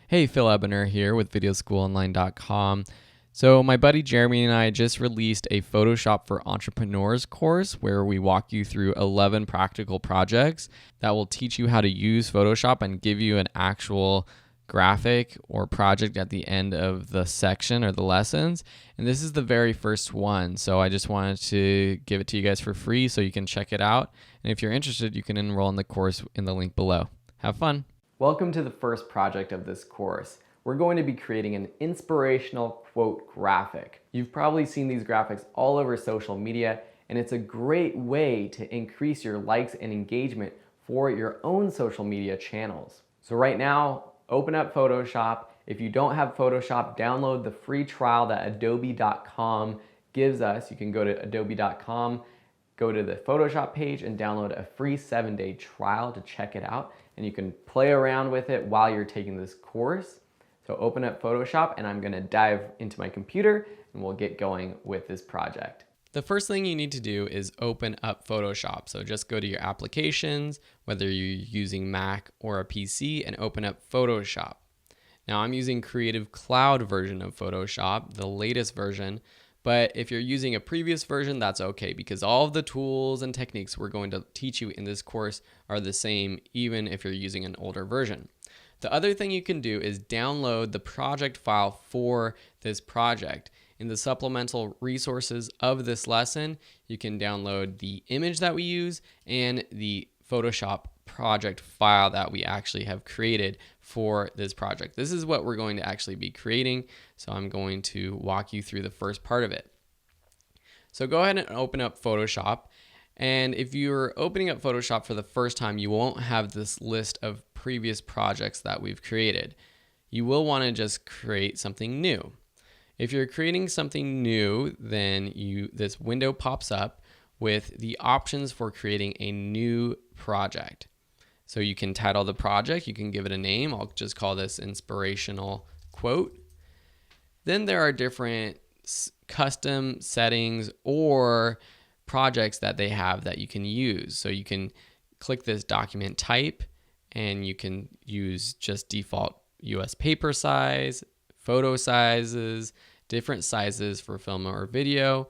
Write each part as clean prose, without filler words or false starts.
Hey, Phil Ebener here with videoschoolonline.com. So my buddy Jeremy and I just released a Photoshop for Entrepreneurs course where we walk you through 11 practical projects that will teach you how to use Photoshop and give you an actual graphic or project at the end of the section or the lessons. And this is the very first one. So I just wanted to give it to you guys for free so you can check it out. And if you're interested, you can enroll in the course in the link below. Have fun. Welcome to the first project of this course. We're going to be creating an inspirational quote graphic. You've probably seen these graphics all over social media, and it's a great way to increase your likes and engagement for your own social media channels. So right now, open up Photoshop. If you don't have Photoshop, download the free trial that adobe.com gives us. You can go to adobe.com, go to the Photoshop page and download a free 7-day trial to check it out. And you can play around with it while you're taking this course. So open up Photoshop and I'm gonna dive into my computer and we'll get going with this project. The first thing you need to do is open up Photoshop. So just go to your applications, whether you're using Mac or a PC, and open up Photoshop. Now I'm using Creative Cloud version of Photoshop, the latest version. But if you're using a previous version, that's okay, because all of the tools and techniques we're going to teach you in this course are the same, even if you're using an older version. The other thing you can do is download the project file for this project. In the supplemental resources of this lesson, you can download the image that we use and the Photoshop project file that we actually have created for this project. This is what we're going to actually be creating, so I'm going to walk you through the first part of it. So go ahead and open up Photoshop, and if you're opening up Photoshop for the first time, you won't have this list of previous projects that we've created. You will want to just create something new. If you're creating something new, then this window pops up with the options for creating a new project. So you can title the project, you can give it a name. I'll just call this Inspirational Quote. Then there are different custom settings or projects that they have that you can use. So you can click this document type and you can use just default US paper size, photo sizes, different sizes for film or video.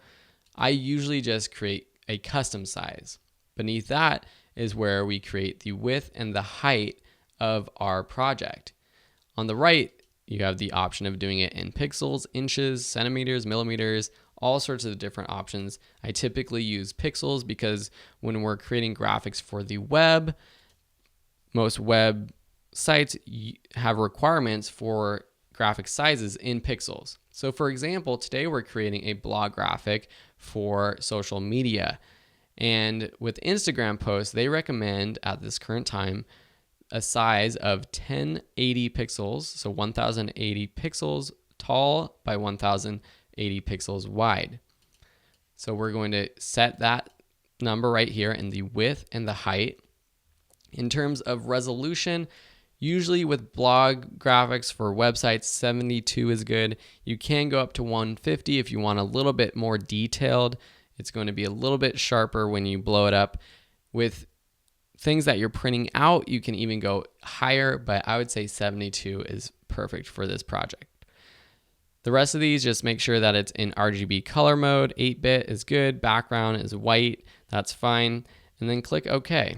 I usually just create a custom size. Beneath that is where we create the width and the height of our project. On the right, you have the option of doing it in pixels, inches, centimeters, millimeters, all sorts of different options. I typically use pixels because when we're creating graphics for the web, most web sites have requirements for graphic sizes in pixels. So for example, today we're creating a blog graphic for social media. And with Instagram posts, they recommend at this current time a size of 1080 pixels, so 1080 pixels tall by 1080 pixels wide. So we're going to set that number right here in the width and the height. In terms of resolution, usually with blog graphics for websites, 72 is good. You can go up to 150 if you want a little bit more detailed. It's going to be a little bit sharper when you blow it up. With things that you're printing out, you can even go higher, but I would say 72 is perfect for this project. The rest of these, just make sure that it's in RGB color mode. 8-bit is good, background is white, that's fine, and then click OK.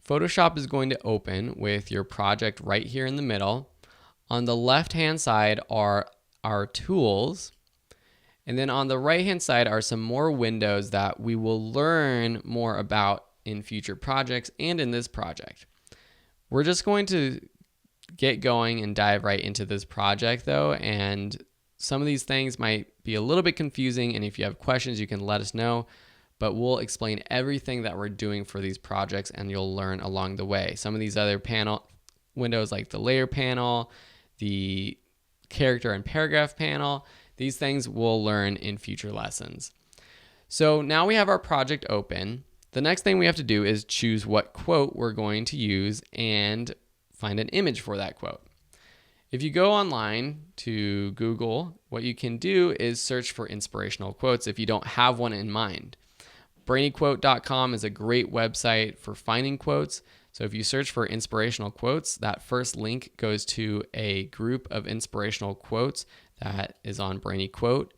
Photoshop is going to open with your project right here in the middle. On the left-hand side are our tools. And then on the right-hand side are some more windows that we will learn more about in future projects and in this project. We're just going to get going and dive right into this project though, and some of these things might be a little bit confusing, and if you have questions, you can let us know, but we'll explain everything that we're doing for these projects and you'll learn along the way. Some of these other panel windows like the layer panel, the character and paragraph panel, these things we'll learn in future lessons. So now we have our project open. The next thing we have to do is choose what quote we're going to use and find an image for that quote. If you go online to Google, what you can do is search for inspirational quotes if you don't have one in mind. Brainyquote.com is a great website for finding quotes. So if you search for inspirational quotes, that first link goes to a group of inspirational quotes that is on Brainy Quote.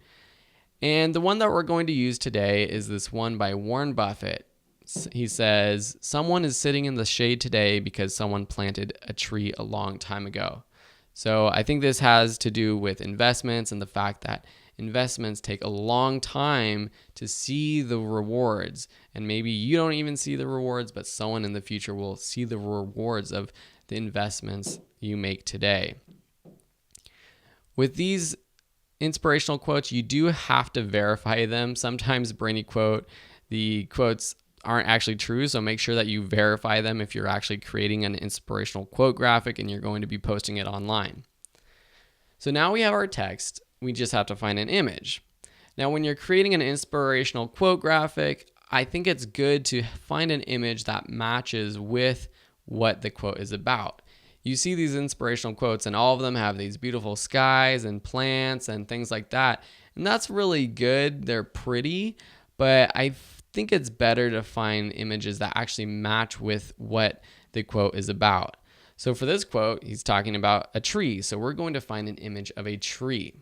And the one that we're going to use today is this one by Warren Buffett. He says, "Someone is sitting in the shade today because someone planted a tree a long time ago." So I think this has to do with investments and the fact that investments take a long time to see the rewards. And maybe you don't even see the rewards, but someone in the future will see the rewards of the investments you make today. With these inspirational quotes, you do have to verify them. Sometimes Brainy Quote, the quotes aren't actually true, so make sure that you verify them if you're actually creating an inspirational quote graphic and you're going to be posting it online. So now we have our text, we just have to find an image. Now when you're creating an inspirational quote graphic, I think it's good to find an image that matches with what the quote is about. You see these inspirational quotes and all of them have these beautiful skies and plants and things like that, and that's really good, they're pretty, but I think it's better to find images that actually match with what the quote is about. So for this quote, he's talking about a tree. So we're going to find an image of a tree.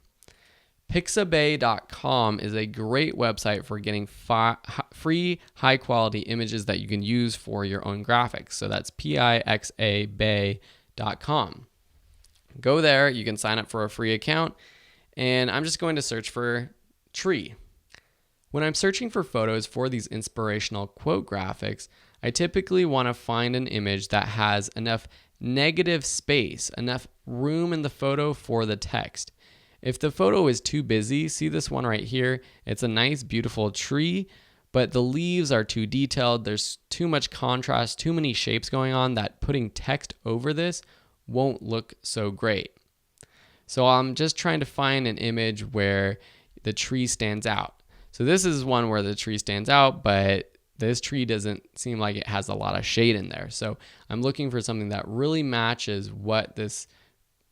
Pixabay.com is a great website for getting free high quality images that you can use for your own graphics. So that's pixabay.com. Go there, you can sign up for a free account, and I'm just going to search for tree. When I'm searching for photos for these inspirational quote graphics, I typically want to find an image that has enough negative space, enough room in the photo for the text. If the photo is too busy, see this one right here, it's a nice beautiful tree, but the leaves are too detailed, there's too much contrast, too many shapes going on that putting text over this won't look so great. So I'm just trying to find an image where the tree stands out. So this is one where the tree stands out, but this tree doesn't seem like it has a lot of shade in there. So I'm looking for something that really matches what this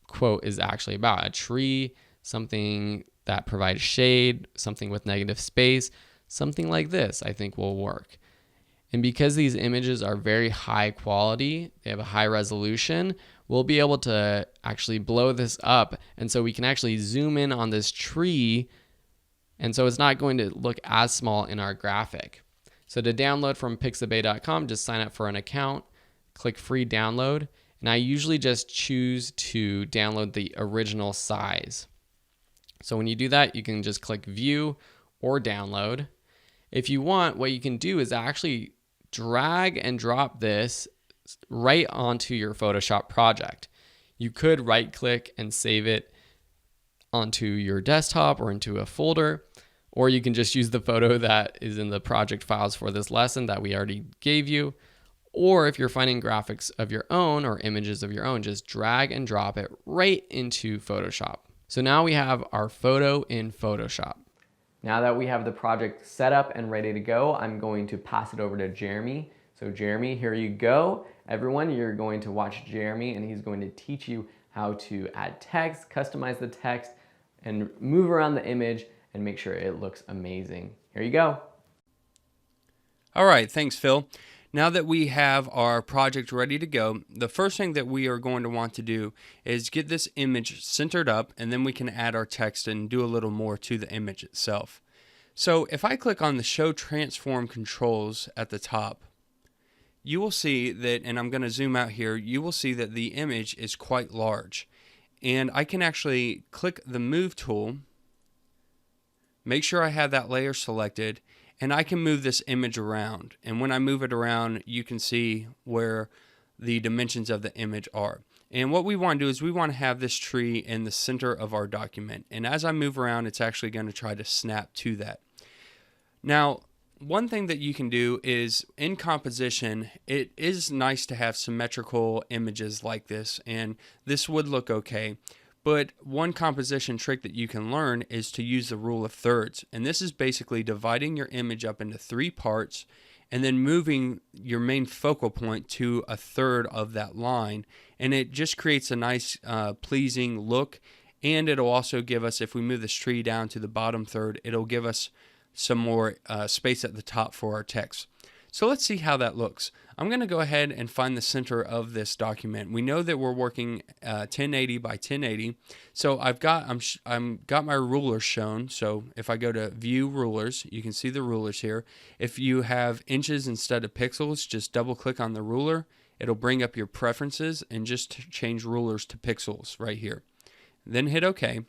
quote is actually about. A tree, something that provides shade, something with negative space, something like this I think will work. And because these images are very high quality, they have a high resolution, we'll be able to actually blow this up. And so we can actually zoom in on this tree, and so it's not going to look as small in our graphic. So to download from pixabay.com, just sign up for an account, click free download, and I usually just choose to download the original size. So when you do that, you can just click view or download. If you want, what you can do is actually drag and drop this right onto your Photoshop project. You could right click and save it onto your desktop or into a folder, or you can just use the photo that is in the project files for this lesson that we already gave you. Or if you're finding graphics of your own or images of your own, just drag and drop it right into Photoshop. So now we have our photo in Photoshop. Now that we have the project set up and ready to go, I'm going to pass it over to Jeremy. So Jeremy, here you go. Everyone, you're going to watch Jeremy and he's going to teach you how to add text, customize the text, and move around the image and make sure it looks amazing. Here you go. All right, thanks, Phil. Now that we have our project ready to go, the first thing that we are going to want to do is get this image centered up, and then we can add our text and do a little more to the image itself. So if I click on the Show Transform Controls at the top, you will see that, and I'm going to zoom out here, you will see that the image is quite large. And I can actually click the Move tool, make sure I have that layer selected, and I can move this image around. And when I move it around, you can see where the dimensions of the image are. And what we want to do is we want to have this tree in the center of our document. And as I move around, it's actually going to try to snap to that. Now, one thing that you can do is in composition, it is nice to have symmetrical images like this, and this would look okay. But one composition trick that you can learn is to use the rule of thirds. And this is basically dividing your image up into 3 parts and then moving your main focal point to a third of that line. And it just creates a nice, pleasing look. And it'll also give us, if we move this tree down to the bottom third, it'll give us some more space at the top for our text. So let's see how that looks. I'm going to go ahead and find the center of this document. We know that we're working 1080 by 1080. So I've got my rulers shown. So if I go to View Rulers, you can see the rulers here. If you have inches instead of pixels, just double click on the ruler. It'll bring up your preferences and just change rulers to pixels right here. Then hit OK.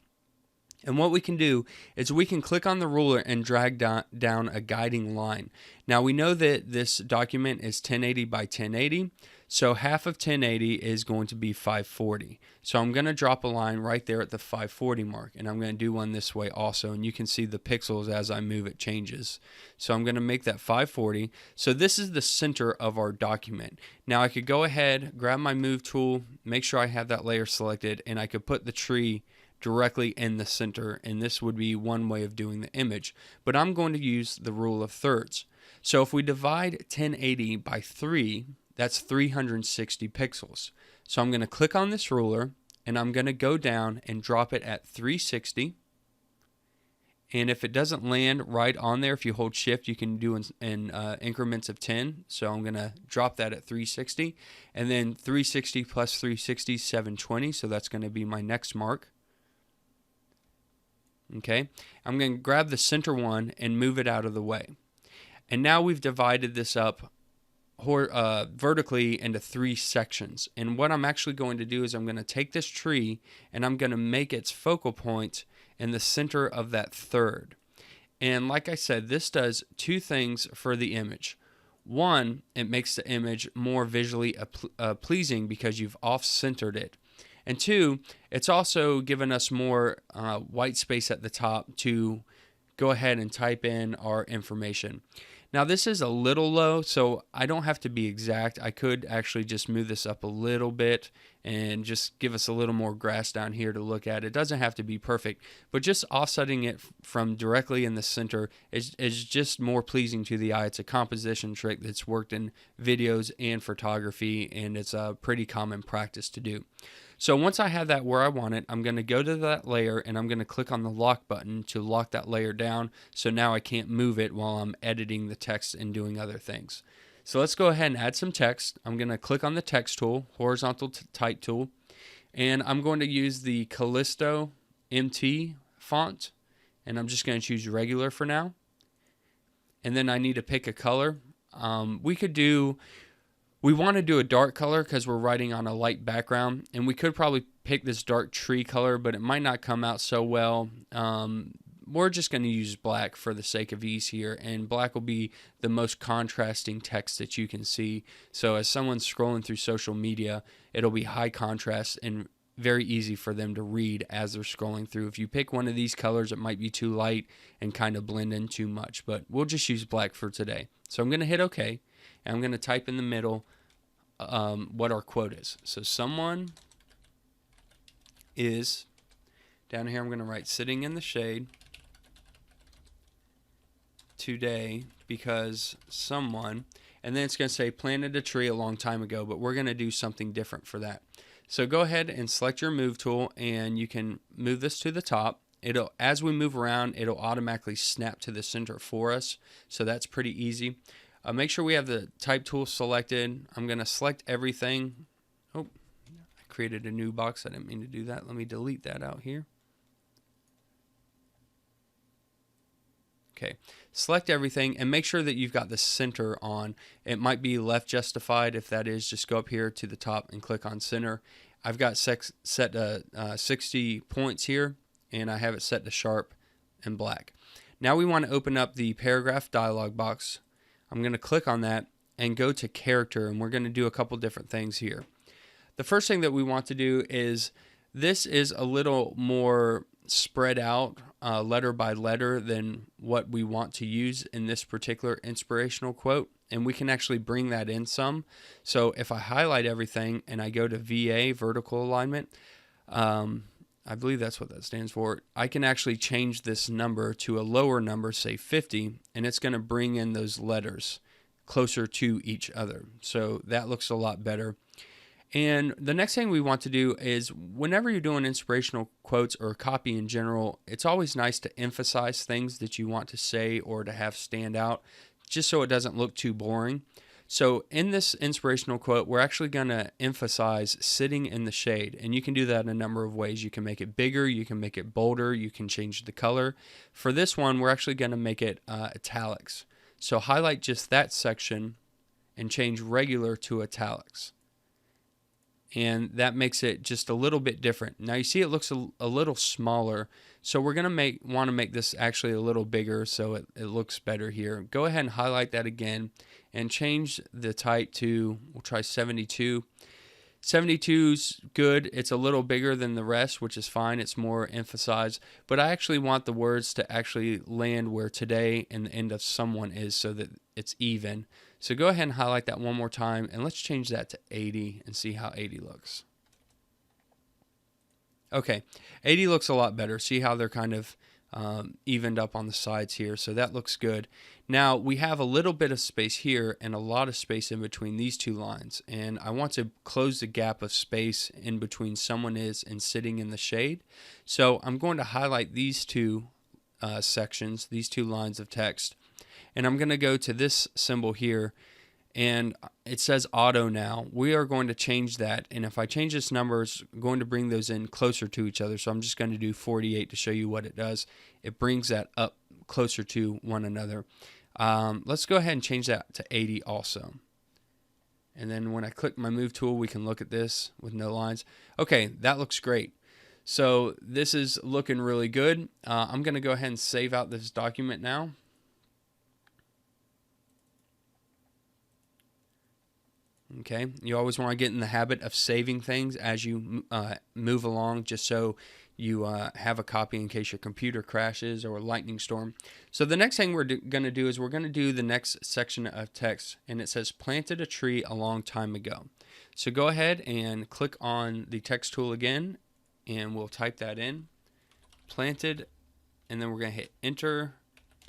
And what we can do is we can click on the ruler and drag down a guiding line. Now we know that this document is 1080 by 1080, so half of 1080 is going to be 540. So I'm going to drop a line right there at the 540 mark, and I'm going to do one this way also, and you can see the pixels as I move it changes. So I'm going to make that 540. So this is the center of our document. Now I could go ahead, grab my move tool, make sure I have that layer selected, and I could put the tree directly in the center, and this would be one way of doing the image, but I'm going to use the rule of thirds. So if we divide 1080 by 3, that's 360 pixels. So I'm going to click on this ruler and I'm going to go down and drop it at 360, and if it doesn't land right on there, if you hold shift, you can do in increments of 10. So I'm going to drop that at 360, and then 360 plus 360 is 720, so that's going to be my next mark. Okay, I'm going to grab the center one and move it out of the way. And now we've divided this up vertically into 3 sections. And what I'm actually going to do is I'm going to take this tree and I'm going to make its focal point in the center of that third. And like I said, this does 2 things for the image. One, it makes the image more visually pleasing because you've off-centered it. And 2, it's also given us more white space at the top to go ahead and type in our information. Now this is a little low, so I don't have to be exact. I could actually just move this up a little bit and just give us a little more grass down here to look at. It doesn't have to be perfect, but just offsetting it from directly in the center is just more pleasing to the eye. It's a composition trick that's worked in videos and photography, and it's a pretty common practice to do. So once I have that where I want it, I'm going to go to that layer and I'm going to click on the lock button to lock that layer down, so now I can't move it while I'm editing the text and doing other things. So let's go ahead and add some text. I'm going to click on the text tool, horizontal type tool, and I'm going to use the Callisto MT font, and I'm just going to choose regular for now. And then I need to pick a color. We want to do a dark color because we're writing on a light background, and we could probably pick this dark tree color, but it might not come out so well. We're just going to use black for the sake of ease here, and black will be the most contrasting text that you can see. So as someone's scrolling through social media, it'll be high contrast and very easy for them to read as they're scrolling through. If you pick one of these colors, it might be too light and kind of blend in too much, but we'll just use black for today. So I'm going to hit OK. And I'm going to type in the middle what our quote is. So someone is, down here I'm going to write sitting in the shade today because someone, and then it's going to say planted a tree a long time ago, but we're going to do something different for that. So go ahead and select your move tool, and you can move this to the top. As we move around, it'll automatically snap to the center for us, so that's pretty easy. Make sure we have the type tool selected. I'm going to select everything. Oh, I created a new box. I didn't mean to do that. Let me delete that out here. Okay, select everything and make sure that you've got the center on. It might be left justified. If that is, just go up here to the top and click on center. I've got set 60 points here, and I have it set to sharp and black. Now we want to open up the paragraph dialog box. I'm going to click on that and go to character, and we're going to do a couple different things here. The first thing that we want to do is, this is a little more spread out letter by letter than what we want to use in this particular inspirational quote, and we can actually bring that in some. So if I highlight everything and I go to VA, vertical alignment, I believe that's what that stands for, I can actually change this number to a lower number, say 50, and it's going to bring in those letters closer to each other. So that looks a lot better. And the next thing we want to do is, whenever you're doing inspirational quotes or copy in general, it's always nice to emphasize things that you want to say or to have stand out. just so it doesn't look too boring. So in this inspirational quote, we're actually going to emphasize sitting in the shade. And you can do that in a number of ways. You can make it bigger, you can make it bolder, you can change the color. For this one, we're actually going to make it italics. So highlight just that section and change regular to italics. And that makes it just a little bit different. Now you see it looks a little smaller, so we're going to want to make this actually a little bigger so it looks better here. Go ahead and highlight that again and change the type to, we'll try 72. 72's good. It's a little bigger than the rest, which is fine. It's more emphasized, but I actually want the words to actually land where today and the end of someone is so that it's even. So go ahead and highlight that one more time, and let's change that to 80 and see how 80 looks. Okay, 80 looks a lot better. See how they're kind of evened up on the sides here, so that looks good. Now we have a little bit of space here and a lot of space in between these two lines, and I want to close the gap of space in between someone is and sitting in the shade. So I'm going to highlight these two sections, these two lines of text, and I'm going to go to this symbol here, and it says auto now. We are going to change that, and if I change this number, it's going to bring those in closer to each other. So I'm just going to do 48 to show you what it does. It brings that up closer to one another. Let's go ahead and change that to 80 also. And then when I click my move tool, we can look at this with no lines. Okay, that looks great. So this is looking really good. I'm going to go ahead and save out this document now. Okay, you always want to get in the habit of saving things as you move along, just so you have a copy in case your computer crashes or a lightning storm. So the next thing we're going to do is we're going to do the next section of text, and it says planted a tree a long time ago. So go ahead and click on the text tool again, and we'll type that in, planted, and then we're going to hit enter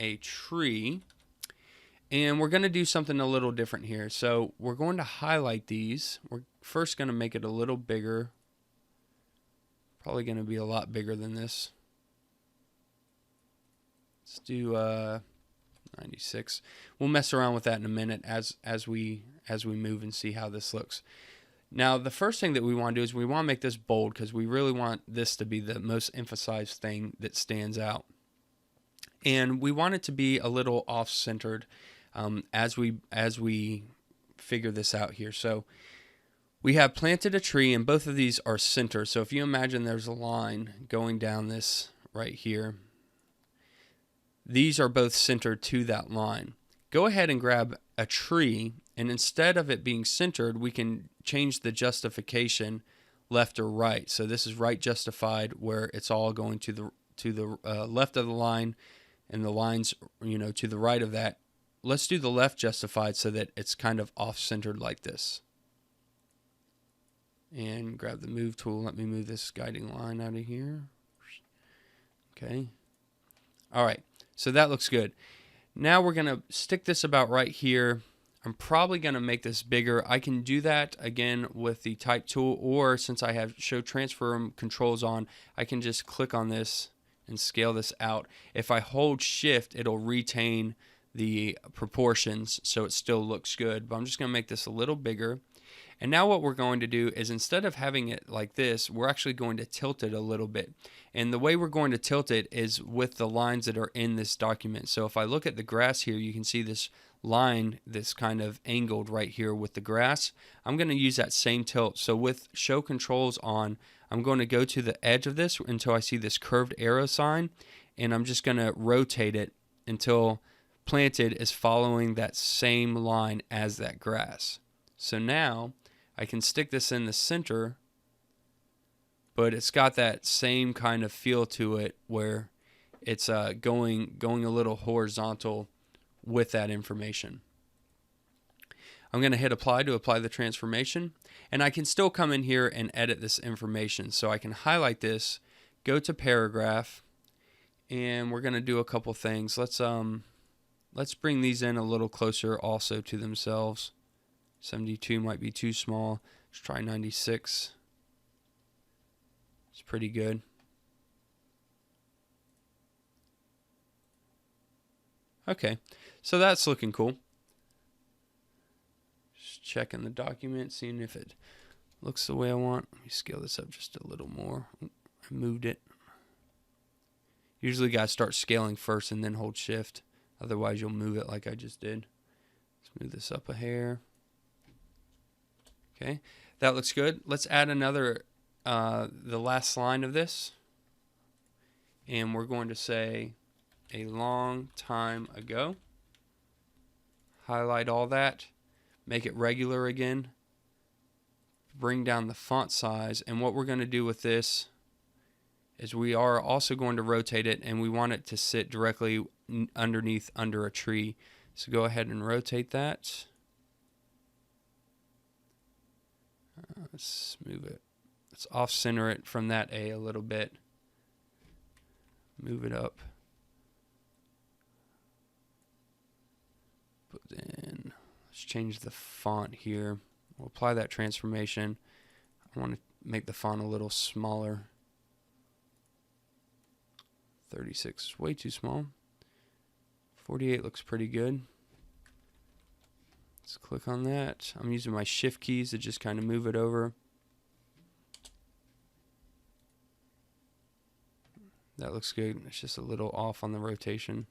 a tree. And we're going to do something a little different here. So we're going to highlight these. We're first going to make it a little bigger. Probably going to be a lot bigger than this. Let's do 96. We'll mess around with that in a minute as we move and see how this looks. Now the first thing that we want to do is we want to make this bold because we really want this to be the most emphasized thing that stands out. And we want it to be a little off-centered as we figure this out here. So we have planted a tree, and both of these are center. So if you imagine there's a line going down this right here, these are both centered to that line. Go ahead and grab a tree, and instead of it being centered, we can change the justification left or right. So this is right justified, where it's all going to the left of the line, and the lines, to the right of that. Let's do the left justified so that it's kind of off-centered like this. And grab the move tool. Let me move this guiding line out of here. Okay. All right. So that looks good. Now we're going to stick this about right here. I'm probably going to make this bigger. I can do that again with the type tool, or since I have show transform controls on, I can just click on this and scale this out. If I hold shift, it'll retain the proportions so it still looks good, but I'm just going to make this a little bigger. And now what we're going to do is, instead of having it like this, we're actually going to tilt it a little bit. And the way we're going to tilt it is with the lines that are in this document. So if I look at the grass here, you can see this line that's kind of angled right here with the grass. I'm going to use that same tilt. So with show controls on, I'm going to go to the edge of this until I see this curved arrow sign, and I'm just going to rotate it until planted is following that same line as that grass. So now I can stick this in the center, but it's got that same kind of feel to it where it's going a little horizontal with that information. I'm going to hit apply to apply the transformation, and I can still come in here and edit this information. So I can highlight this, go to paragraph, and we're going to do a couple things. Let's bring these in a little closer also to themselves. 72 might be too small. Let's try 96. It's pretty good. Okay, so that's looking cool. Just checking the document, seeing if it looks the way I want. Let me scale this up just a little more. I moved it. Usually guys start scaling first and then hold shift. Otherwise you'll move it like I just did. Let's move this up a hair. Okay, that looks good. Let's add another, the last line of this. And we're going to say a long time ago. Highlight all that. Make it regular again. Bring down the font size. And what we're going to do with this is we are also going to rotate it, and we want it to sit directly underneath under a tree. So go ahead and rotate that. Let's move it. Let's off center it from that A a little bit. Move it up. But then let's change the font here. We'll apply that transformation. I want to make the font a little smaller. 36 is way too small. 48 looks pretty good. Let's click on that. I'm using my shift keys to just kind of move it over. That looks good. It's just a little off on the rotation.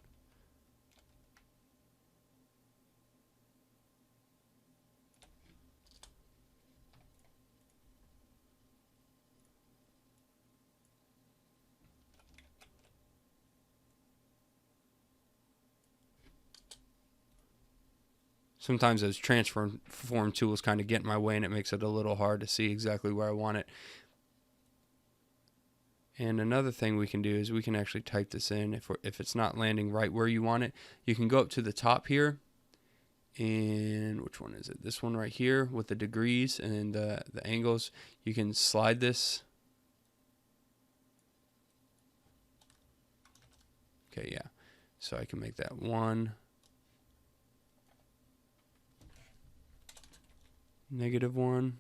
Sometimes those transform tools kind of get in my way, and it makes it a little hard to see exactly where I want it. And another thing we can do is we can actually type this in. If it's not landing right where you want it, you can go up to the top here. And which one is it? This one right here with the degrees and the angles. You can slide this. Okay, yeah. So I can make that 1. -1.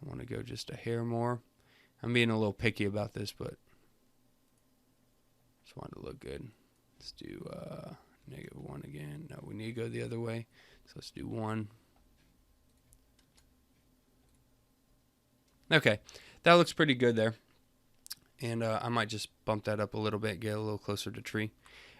I want to go just a hair more. I'm being a little picky about this, but just want it to look good. Let's do -1 again. No, we need to go the other way. So let's do 1. Okay, that looks pretty good there. And I might just bump that up a little bit, get a little closer to tree.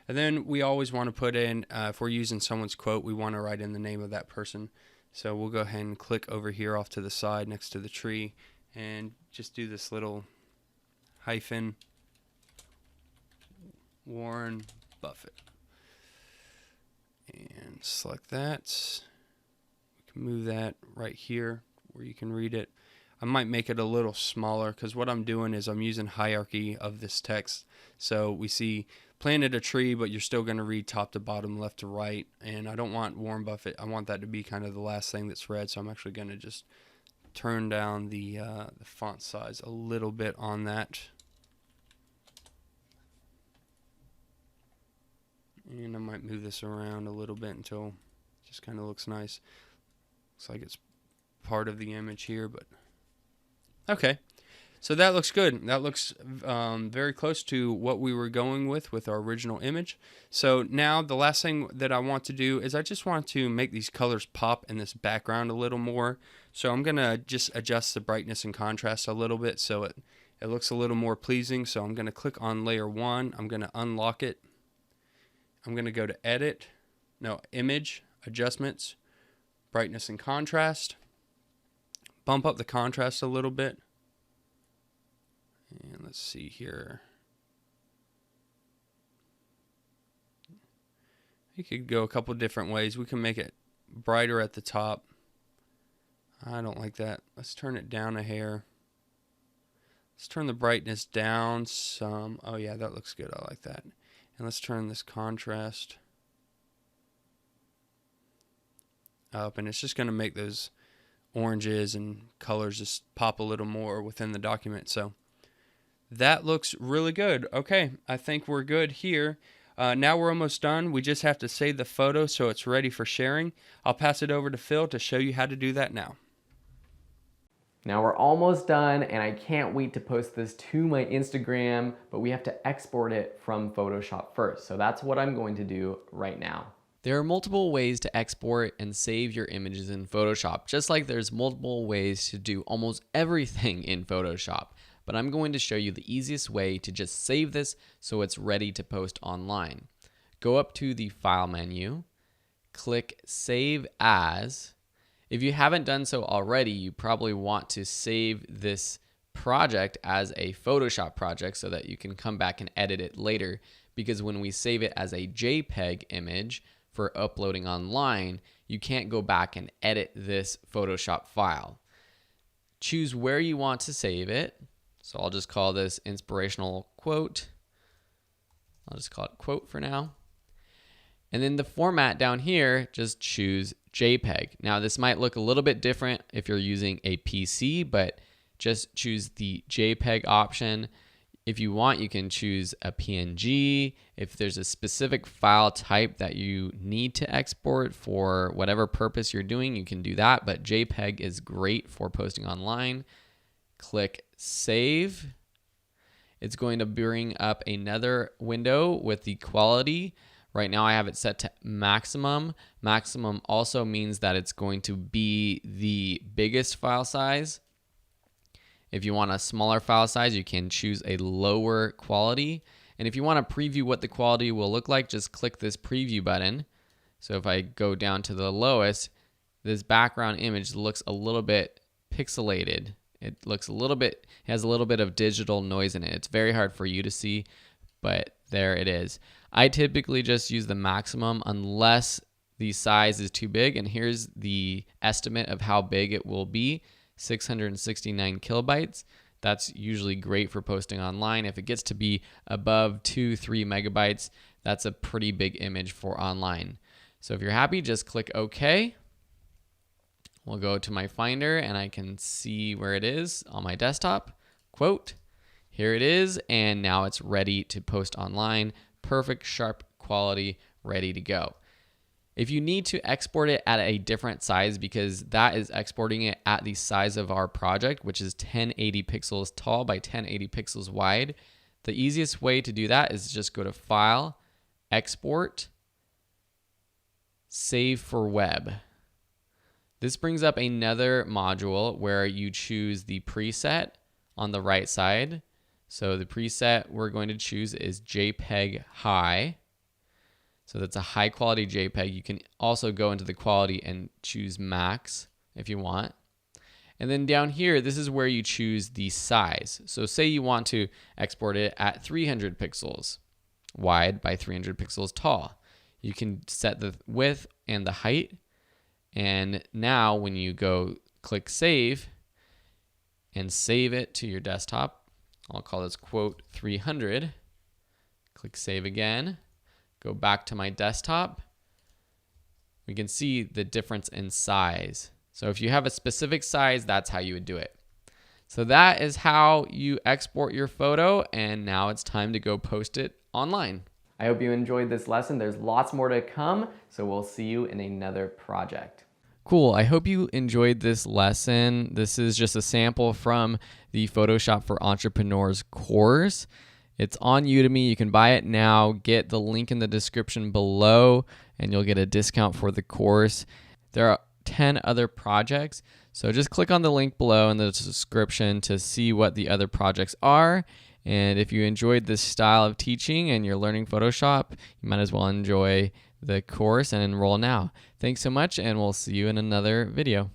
And then we always want to put in, if we're using someone's quote, we want to write in the name of that person. So we'll go ahead and click over here off to the side next to the tree and just do this little hyphen, Warren Buffett. And select that. We can move that right here where you can read it. I might make it a little smaller because what I'm doing is I'm using hierarchy of this text. So we see planted a tree, but you're still going to read top to bottom, left to right. And I don't want Warren Buffett. I want that to be kind of the last thing that's read. So I'm actually going to just turn down the font size a little bit on that. And I might move this around a little bit until it just kind of looks nice. Looks like it's part of the image here, but okay. So that looks good. That looks very close to what we were going with our original image. So now the last thing that I want to do is I just want to make these colors pop in this background a little more. So I'm going to just adjust the brightness and contrast a little bit so it looks a little more pleasing. So I'm going to click on layer 1. I'm going to unlock it. I'm going to go to image, adjustments, brightness and contrast. Bump up the contrast a little bit. And let's see here. You could go a couple different ways. We can make it brighter at the top. I don't like that. Let's turn it down a hair. Let's turn the brightness down some. Oh yeah, that looks good. I like that. And let's turn this contrast up. And it's just going to make those oranges and colors just pop a little more within the document. So that looks really good. Okay, I think we're good here. Now we're almost done. We just have to save the photo so it's ready for sharing. I'll pass it over to Phil to show you how to do that now. Now we're almost done and I can't wait to post this to my Instagram, but we have to export it from Photoshop first. So that's what I'm going to do right now. There are multiple ways to export and save your images in Photoshop, just like there's multiple ways to do almost everything in Photoshop. But I'm going to show you the easiest way to just save this so it's ready to post online. Go up to the File menu, click Save As. If you haven't done so already, you probably want to save this project as a Photoshop project so that you can come back and edit it later, because when we save it as a JPEG image for uploading online, you can't go back and edit this Photoshop file. Choose where you want to save it. So I'll just call this Inspirational Quote. I'll just call it Quote for now. And then the format down here, just choose JPEG. Now this might look a little bit different if you're using a PC, but just choose the JPEG option. If you want, you can choose a PNG. If there's a specific file type that you need to export for whatever purpose you're doing, you can do that, but JPEG is great for posting online. Click Save. It's going to bring up another window with the quality. Right now I have it set to maximum. Maximum also means that it's going to be the biggest file size. If you want a smaller file size, you can choose a lower quality. And if you want to preview what the quality will look like, just click this preview button. So if I go down to the lowest, this background image looks a little bit pixelated. It looks a little bit, has a little bit of digital noise in it. It's very hard for you to see, but there it is. I typically just use the maximum unless the size is too big. And here's the estimate of how big it will be. 669 kilobytes. That's usually great for posting online. If it gets to be above 2-3 megabytes, that's a pretty big image for online. So if you're happy, just click OK. We'll go to my Finder and I can see where it is on my desktop. Quote, here it is, and now it's ready to post online. Perfect, sharp quality, ready to go. If you need to export it at a different size, because that is exporting it at the size of our project, which is 1080 pixels tall by 1080 pixels wide, the easiest way to do that is just go to File, Export, Save for Web. This brings up another module where you choose the preset on the right side. So the preset we're going to choose is JPEG High. So that's a high quality JPEG. You can also go into the quality and choose max if you want. And then down here, this is where you choose the size. So say you want to export it at 300 pixels wide by 300 pixels tall. You can set the width and the height. And now when you go click Save and save it to your desktop, I'll call this quote 300. Click Save again. Go back to my desktop. We can see the difference in size. So if you have a specific size, that's how you would do it. So that is how you export your photo, and now it's time to go post it online. I hope you enjoyed this lesson. There's lots more to come, so we'll see you in another project. Cool, I hope you enjoyed this lesson. This is just a sample from the Photoshop for Entrepreneurs course. It's on Udemy. You can buy it now. Get the link in the description below and you'll get a discount for the course. There are 10 other projects. So just click on the link below in the description to see what the other projects are. And if you enjoyed this style of teaching and you're learning Photoshop, you might as well enjoy the course and enroll now. Thanks so much, and we'll see you in another video.